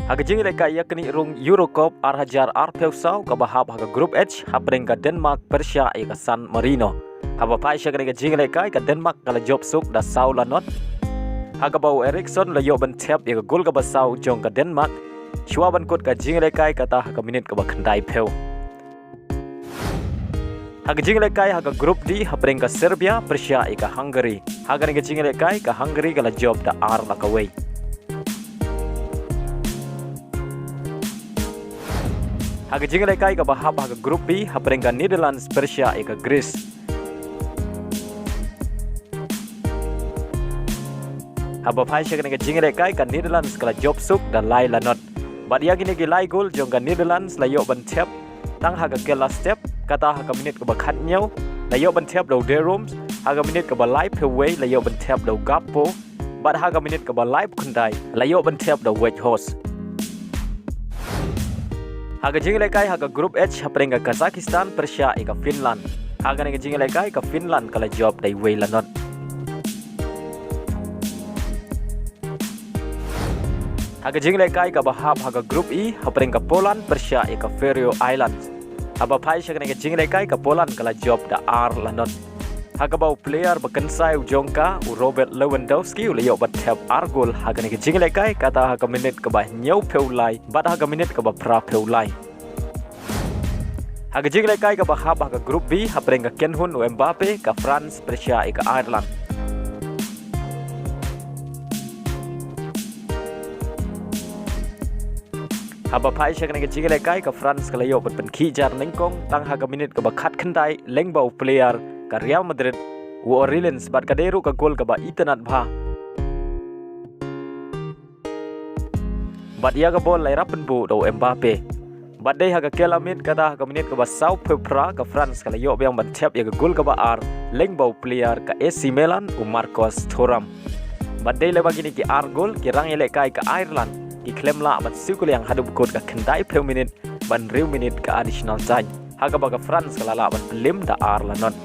Haga jing leka yakni rung Eurocup Arhajar Arpeusau ka bahab haga Group H habreng ka Denmark Persia ka San Marino. Haba pai sya ka jing leka ka Denmark kala job suk da Saula not. Haga bau Eriksson la yo ban tep ka gol ka basau jong ka Denmark. Chua ban kot ka jing leka ka ta haga minit ka ba khandai peu. Haga jing leka haga Group D habreng ka Serbia Persia ka Hungary. Haga ka jing leka ka Hungary kala job da R la ka way. Haga jing lekai ka bahab haga Group B habreng ka Netherlands Persia ka Greece. Haba phai sya ka jing lekai ka Netherlands kala job suk da lai lanot. Bad ya gini ki lai gol jong ka Netherlands la yo ban tep tang haga kela step kata haga minit ka ba khat nyau la yo ban tep do derums haga minit ka ba lai peway la yo ban tep do gapo bad haga minit ka ba lai kundai la yo ban tep do wedge host. Haga jing lekai haga Group H habreng ka Kazakhstan Persia ka Finland. Haga ni jing lekai ka Finland kala job dai way lanot. Haga jing lekai ka bahab haga Group E habreng ka Poland Persia ka Faroe Islands. Haba phai sya ka jing lekai ka Poland kala job da R lanot. Haga bau player bakansai ujongka u Robert Lewandowski u layo bat tap R goal haga ni jing lekai kata haga minit ka ba nyau peulai bat haga minit ka ba pra peulai. Haga jing lekai ka bahab haga Group B habreng ka Kenhun u Mbappe ka France Persia ka Ireland. Haba phai sya ka jing lekai ka France ka layo bat pen khijar nengkong tang haga minit ka ba khat khandai lengbau player ka Real Madrid u Orleans bat kaderu ka gol ka ba itanat bha bat ya ka bol lai rapen bu do Mbappe bat dei haga kelamit kada ka minit ka ba sau pra ka France ka layo yang ban tep ya ka gol ka ba ar lengbau player ka AC Milan u Marcos Thuram bat dei le bagi ni ki ar gol ki rang ele kai ka Ireland ki klemla bat sukul yang hadu bukot ka kendai peu minit ban riu minit ka additional time haga ba ka France ka lala ban lim da ar lanon.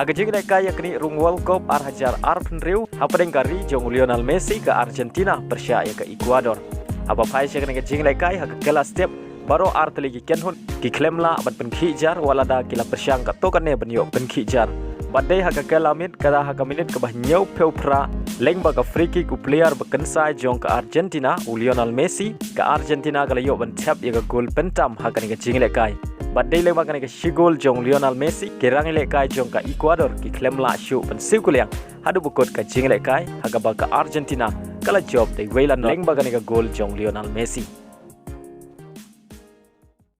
Haga jing lekai yakni rung World Cup Arhajar Arpenriu habreng ka ri jong Lionel Messi ka Argentina Persia ka Ecuador. Haba phai sya ka jing lekai haga kela step baro art lagi Kenhun ki klemla bat pen khijar walada kila Persia ka to kane ban yo pen khijar. Badai haga kela mit kada haga minit ka bah nyau peu pra leng ba ka free kick u player bakansai jong ka Argentina u Lionel Messi ka Argentina ka layo ban tap ya ka gol pentam haga ni jing lekai. Badai le magani ka shigol jong Lionel Messi kirang lekai jong ka Ecuador ki klemla shu pen sikuliang hadu bukot ka jing lekai haga ba ka Argentina kala job dai weilan leng bagani ka gol jong Lionel Messi.